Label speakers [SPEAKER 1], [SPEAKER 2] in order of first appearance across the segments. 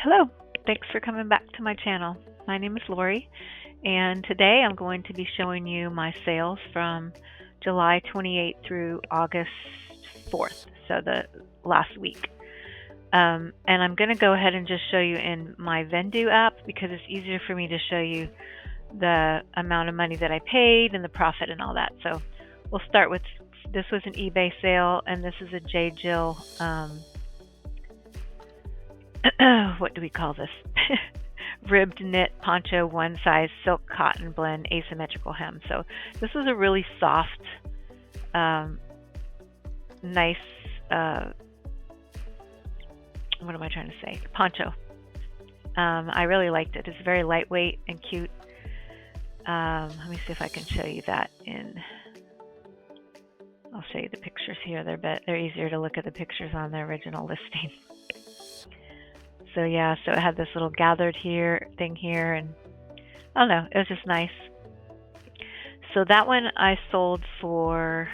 [SPEAKER 1] Hello, thanks for coming back to my channel. My name is Lori, and today I'm going to be showing you my sales from July 28th through August 4th, so the last week. And I'm going to go ahead and just show you in my Vendu app because it's easier for me to show you the amount of money that I paid and the profit and all that. So we'll start with, this was an eBay sale, and this is a J. Jill what do we call this? Ribbed knit poncho, one size, silk cotton blend, asymmetrical hem. So this is a really soft, nice, what am I trying to say? Poncho. I really liked it. It's very lightweight and cute. Let me see if I can show you that I'll show you the pictures here. They're easier to look at the pictures on the original listing. So yeah, so it had this little gathered thing here, and I don't know, it was just nice. So that one I sold for,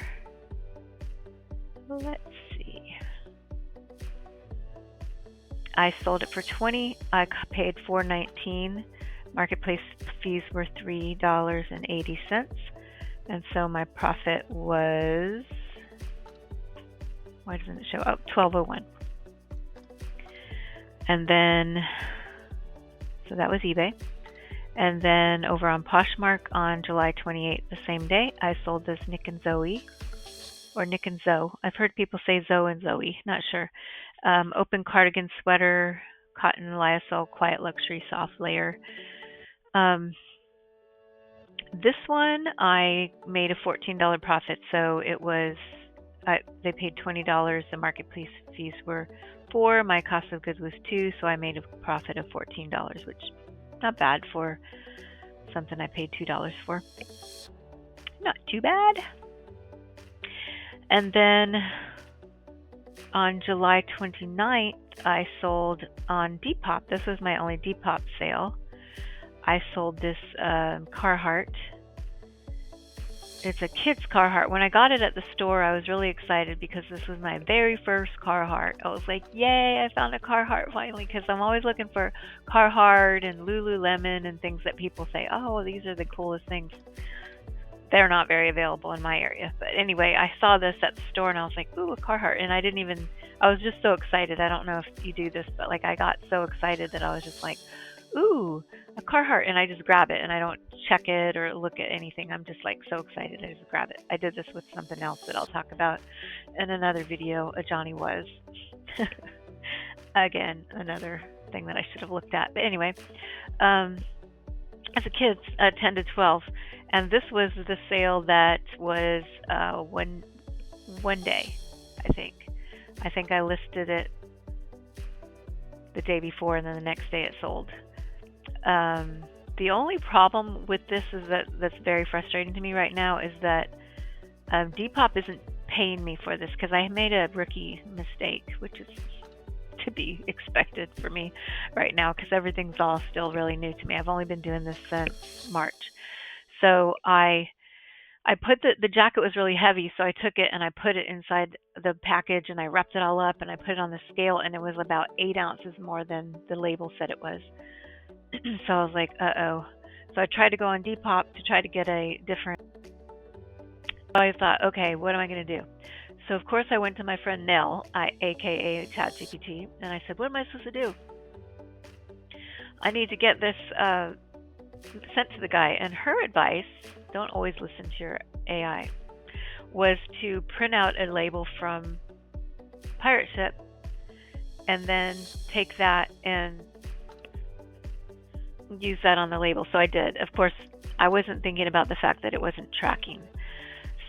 [SPEAKER 1] let's see, I sold it for $20. I paid $4.19. Marketplace fees were $3.80, and so my profit was, why doesn't it show? Oh, $12.01. And then, so that was eBay. And then over on Poshmark on July 28th, the same day, I sold this Nick and Zoe, or Nick and Zoe. I've heard people say Zoe and Zoe, not sure. Open cardigan sweater, cotton lyocell, quiet luxury, soft layer. This one I made a $14 profit, so it was, they paid $20. The marketplace fees were $4. My cost of goods was $2, so I made a profit of $14, which not bad for something I paid $2 for. Not too bad. And then on July 29th, I sold on Depop. This was my only Depop sale. I sold this Carhartt. It's a kid's Carhartt. When I got it at the store, I was really excited because this was my very first Carhartt. I was like, yay, I found a Carhartt finally, because I'm always looking for Carhartt and Lululemon and things that people say, oh, these are the coolest things. They're not very available in my area. But anyway, I saw this at the store and I was like, ooh, a Carhartt. And I was just so excited. I don't know if you do this, but like I got so excited that I was just like, ooh, a Carhartt, and I just grab it and I don't check it or look at anything. I'm just like so excited, I just grab it. I did this with something else that I'll talk about in another video, a Johnny Was. Again, another thing that I should have looked at. But anyway, as a kid, 10 to 12, and this was the sale that was one day, I think. I think I listed it the day before, and then the next day it sold. The only problem with this is that's very frustrating to me right now is that Depop isn't paying me for this because I made a rookie mistake, which is to be expected for me right now because everything's all still really new to me. I've only been doing this since March. So I put the jacket was really heavy, so I took it and I put it inside the package and I wrapped it all up and I put it on the scale, and it was about 8 ounces more than the label said it was. So I was like, uh-oh. So I tried to go on Depop to try to get a different. So I thought, okay, what am I going to do? So of course I went to my friend Nell, aka ChatGPT, and I said, what am I supposed to do? I need to get this sent to the guy. And her advice, don't always listen to your AI, was to print out a label from Pirate Ship and then take that and use that on the label. So I did. Of course, I wasn't thinking about the fact that it wasn't tracking.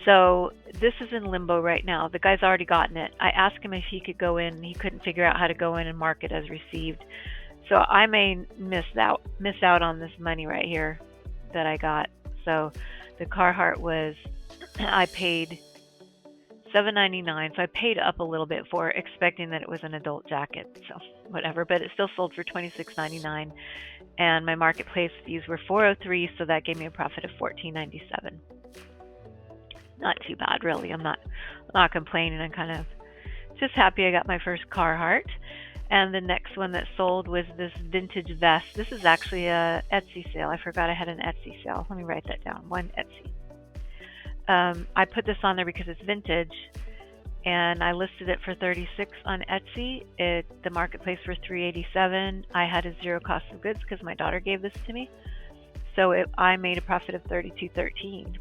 [SPEAKER 1] So this is in limbo right now. The guy's already gotten it. I asked him if he could go in. He couldn't figure out how to go in and mark it as received. So I may miss out on this money right here that I got. So the Carhartt was, I paid $7.99, so I paid up a little bit for it, expecting that it was an adult jacket, so whatever, but it still sold for $26.99, and my marketplace fees were $4.03, so that gave me a profit of $14.97. Not too bad, really. I'm not complaining. I'm kind of just happy I got my first Carhartt. And the next one that sold was this vintage vest. This is actually a Etsy sale. I forgot I had an Etsy sale. Let me write that down. One Etsy. I put this on there because it's vintage, and I listed it for $36 on Etsy. The marketplace for $387. I had a zero cost of goods because my daughter gave this to me, so I made a profit of $32.13.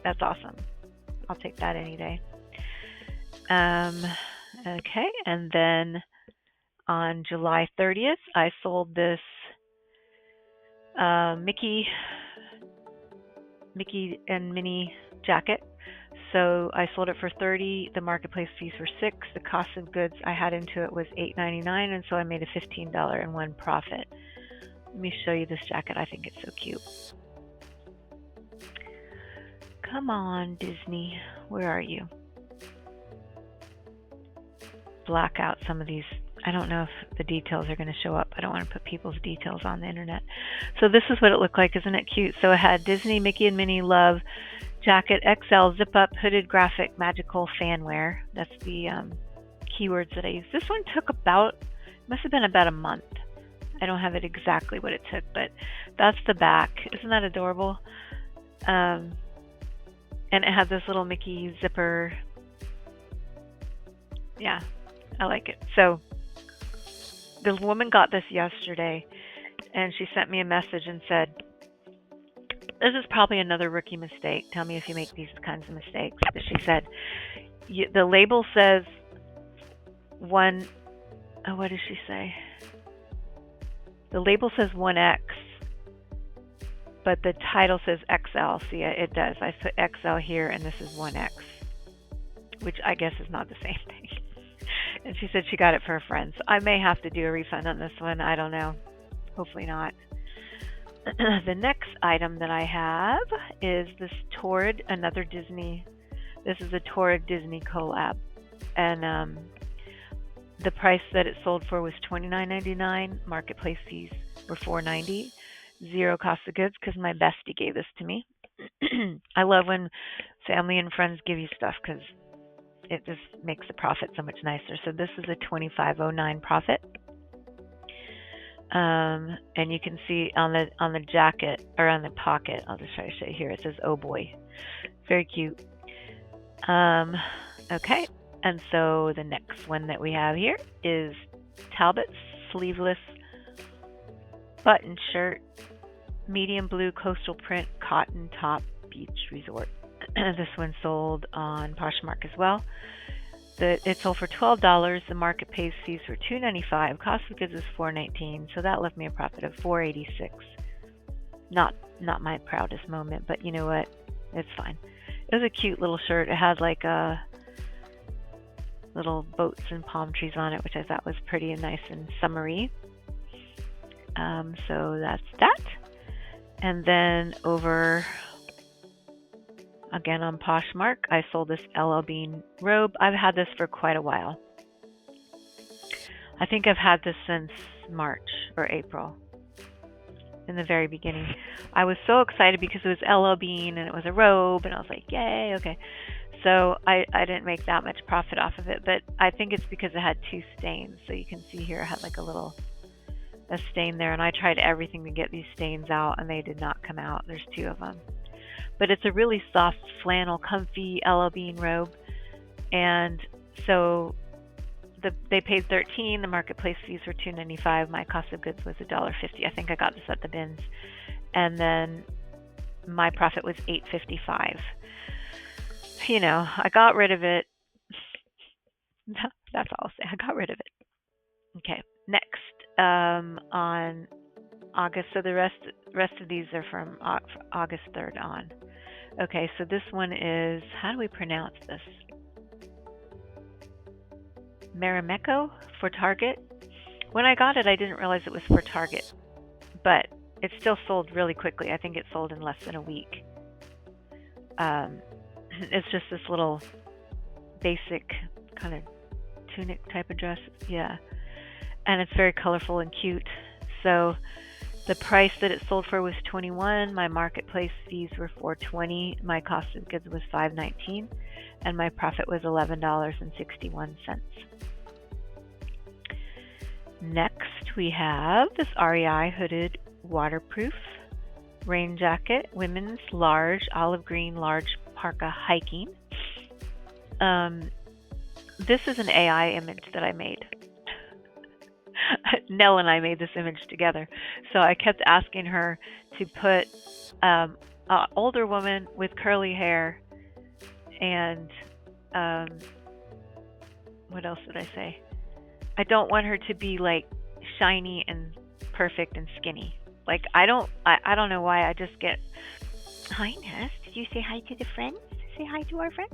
[SPEAKER 1] That's awesome. I'll take that any day. Okay, and then on July 30th, I sold this Mickey and Minnie jacket. So I sold it for $30. The marketplace fees were $6. The cost of goods I had into it was $8.99, and so I made a $15.01 profit. Let me show you this jacket. I think it's so cute. Come on, Disney. Where are you? Black out some of these. I don't know if the details are going to show up. I don't want to put people's details on the internet. So this is what it looked like. Isn't it cute? So it had Disney, Mickey and Minnie Love jacket, XL, zip up, hooded, graphic, magical, fanwear. That's the keywords that I used. This one took must have been about a month. I don't have it exactly what it took, but that's the back. Isn't that adorable? And it had this little Mickey zipper. Yeah, I like it. So the woman got this yesterday, and she sent me a message and said, this is probably another rookie mistake. Tell me if you make these kinds of mistakes. But she said, the label says what does she say? The label says 1X, but the title says XL. See, it does. I put XL here, and this is 1X, which I guess is not the same thing. And she said she got it for a friend. So I may have to do a refund on this one. I don't know. Hopefully not. The next item that I have is this Torrid, another Disney. This is a Torrid Disney collab. And the price that it sold for was $29.99. Marketplace fees were $4.90. Zero cost of goods because my bestie gave this to me. I love when family and friends give you stuff because it just makes the profit so much nicer. So this is a $25.09 profit. And you can see on the jacket, or on the pocket, I'll just try to show you here, it says oh boy. Very cute. Okay, and so the next one that we have here is Talbot's sleeveless button shirt, medium blue coastal print cotton top beach resort. This one sold on Poshmark as well. It sold for $12. The market pays fees for $2.95. Cost of goods is $4.19. So that left me a profit of $4.86. Not my proudest moment, but you know what? It's fine. It was a cute little shirt. It had like little boats and palm trees on it, which I thought was pretty and nice and summery. So that's that. And then over again on Poshmark, I sold this LL Bean robe. I've had this for quite a while. I think I've had this since March or April, in the very beginning. I was so excited because it was LL Bean and it was a robe, and I was like, yay, okay. So I didn't make that much profit off of it, but I think it's because it had two stains. So you can see here, it had like a stain there, and I tried everything to get these stains out, and they did not come out. There's two of them. But it's a really soft flannel, comfy LL Bean robe. And so they paid $13. The marketplace fees were $2.95. My cost of goods was $1.50. I think I got this at the bins. And then my profit was $8.55. You know, I got rid of it. That's all I'll say. I got rid of it. Okay, next on August. So the rest of these are from August 3rd on. Okay, so this one is, how do we pronounce this? Marimekko for Target. When I got it, I didn't realize it was for Target, but it still sold really quickly. I think it sold in less than a week. It's just this little basic kind of tunic type of dress. Yeah. And it's very colorful and cute. So the price that it sold for was $21. My marketplace fees were $4.20. My cost of goods was $5.19, and my profit was $11.61. Next, we have this REI hooded waterproof rain jacket, women's large, olive green large parka hiking. This is an AI image that I made. Nell and I made this image together. So I kept asking her to put an older woman with curly hair and what else did I say? I don't want her to be like shiny and perfect and skinny. Like I don't know why I just get, hi Ness, did you say hi to the friends? Say hi to our friends.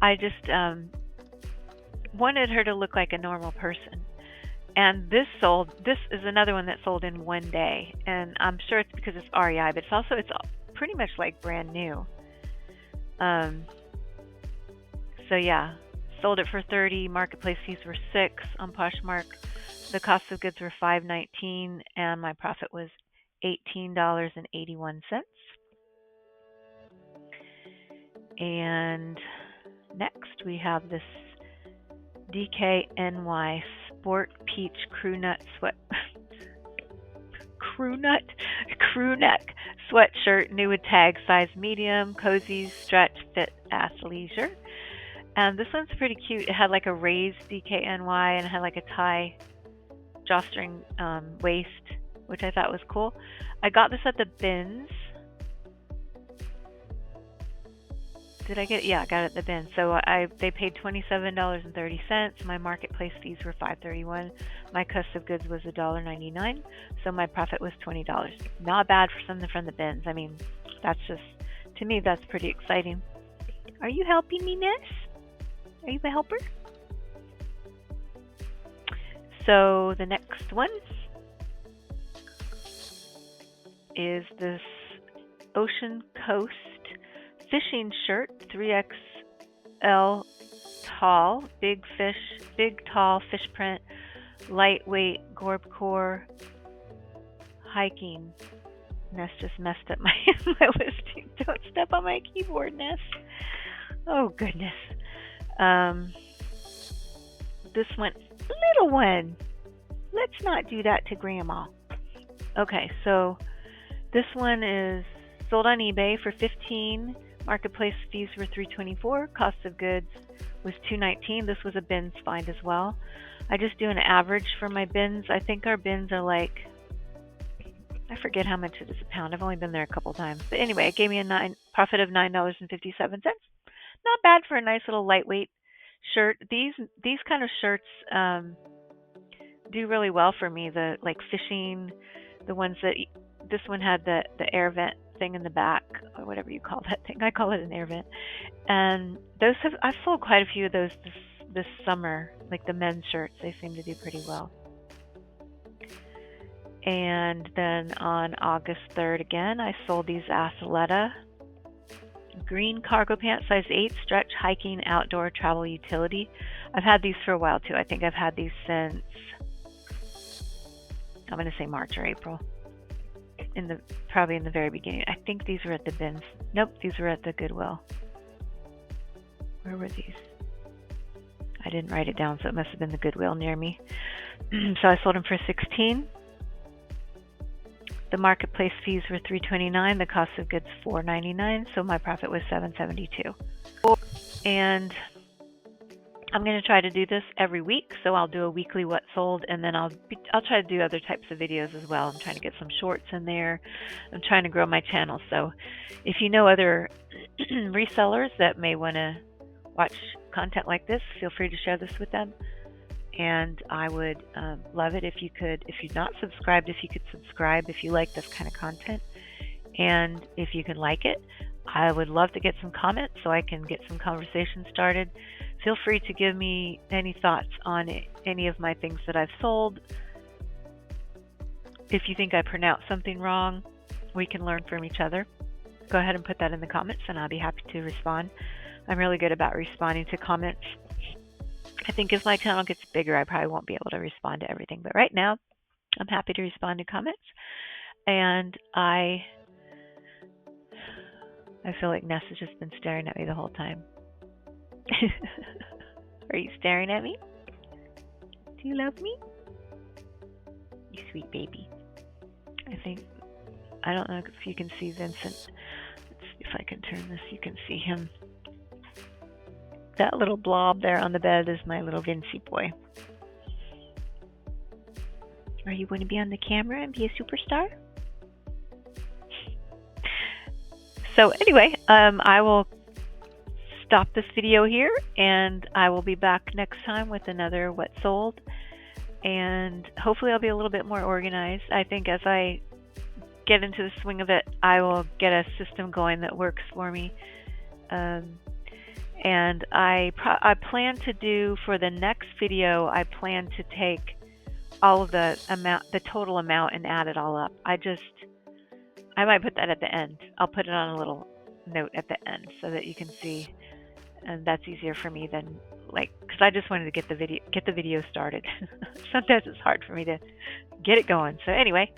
[SPEAKER 1] I just wanted her to look like a normal person. And this is another one that sold in one day. And I'm sure it's because it's REI, but it's pretty much like brand new. So yeah, sold it for $30. Marketplace fees were $6 on Poshmark. The cost of goods were $5.19, and my profit was $18.81. And next we have this DKNY Sport Peach Crew Neck sweatshirt, new with tag, size medium, cozy, stretch, fit, athleisure. And this one's pretty cute. It had like a raised DKNY and it had like a tie drawstring waist, which I thought was cool. I got this at the bins. Did I get it? Yeah, I got it at the bin. So they paid $27.30. My marketplace fees were $5.31. My cost of goods was $1.99. So my profit was $20. Not bad for something from the bins. I mean, that's just, to me, that's pretty exciting. Are you helping me, Ness? Are you a helper? So the next one is this Ocean Coast fishing shirt, 3XL tall, big tall fish print, lightweight Gorbcore hiking. Ness just messed up my listing. Don't step on my keyboard, Ness. Oh goodness. This one, little one. Let's not do that to Grandma. Okay, so this one is sold on eBay for $15. Marketplace fees were $3.24. Cost of goods was $2.19. This was a bins find as well. I just do an average for my bins. I think our bins are like, I forget how much it is a pound. I've only been there a couple times. But anyway, it gave me a profit of $9.57. Not bad for a nice little lightweight shirt. These kind of shirts do really well for me. The like fishing, the ones that this one had the air vent thing in the back, or whatever you call that thing. I call it an air vent. And I've sold quite a few of those this summer, like the men's shirts. They seem to do pretty well. And then on August 3rd again, I sold these Athleta green cargo pants, size 8, stretch, hiking, outdoor, travel, utility. I've had these for a while too. I think I've had these since, I'm going to say March or April. Probably in the very beginning. I think these were at the bins. Nope, these were at the Goodwill. Where were these? I didn't write it down, so it must have been the Goodwill near me. So I sold them for $16. The marketplace fees were $3.29. The cost of goods $4.99. So my profit was $7.72. And I'm going to try to do this every week. So I'll do a weekly what sold, and then I'll try to do other types of videos as well. I'm trying to get some shorts in there. I'm trying to grow my channel. So if you know other resellers that may want to watch content like this, feel free to share this with them. And I would love it if you could, if you're not subscribed, if you could subscribe if you like this kind of content. And if you can like it, I would love to get some comments so I can get some conversation started. Feel free to give me any thoughts on any of my things that I've sold. If you think I pronounced something wrong, we can learn from each other. Go ahead and put that in the comments and I'll be happy to respond. I'm really good about responding to comments. I think as my channel gets bigger, I probably won't be able to respond to everything. But right now, I'm happy to respond to comments. And I feel like Ness has just been staring at me the whole time. Are you staring at me? Do you love me? You sweet baby. I don't know if you can see Vincent. Let's see if I can turn this. You can see him. That little blob there on the bed is my little Vincey boy. Are you going to be on the camera and be a superstar? So anyway, I will stop this video here, and I will be back next time with another What Sold. And hopefully I'll be a little bit more organized. I think as I get into the swing of it, I will get a system going that works for me. And I plan to do, for the next video, I plan to take all of the total amount, and add it all up. I might put that at the end. I'll put it on a little note at the end so that you can see, and that's easier for me than because I just wanted to get the video started. Sometimes it's hard for me to get it going. So anyway,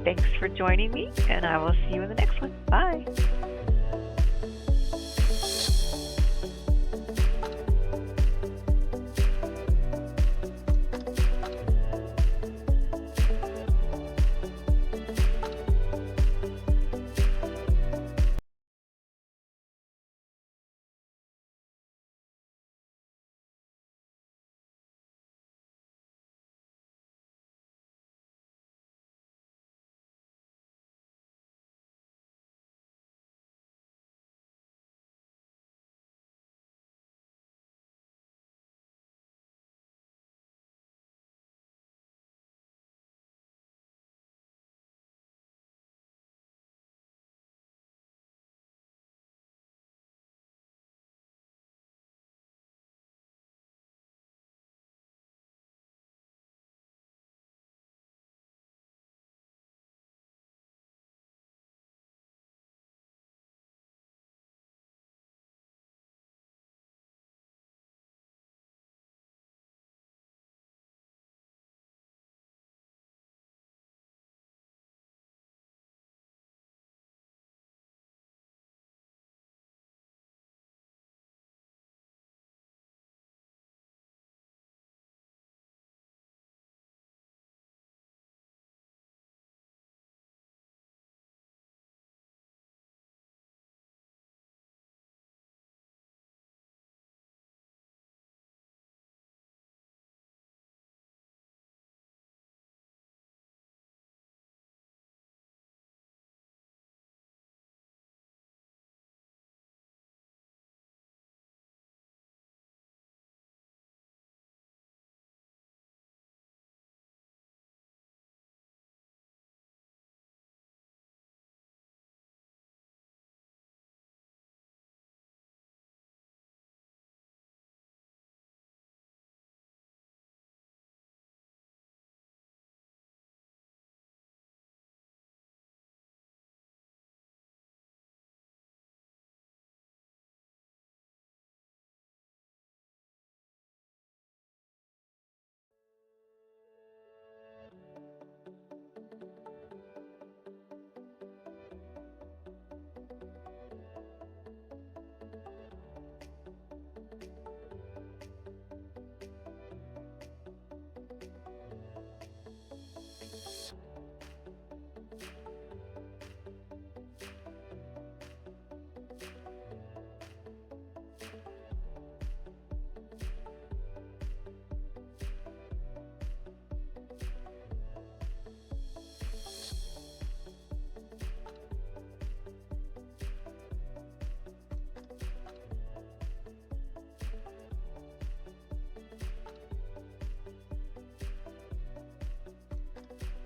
[SPEAKER 1] thanks for joining me, and I will see you in the next one. Bye.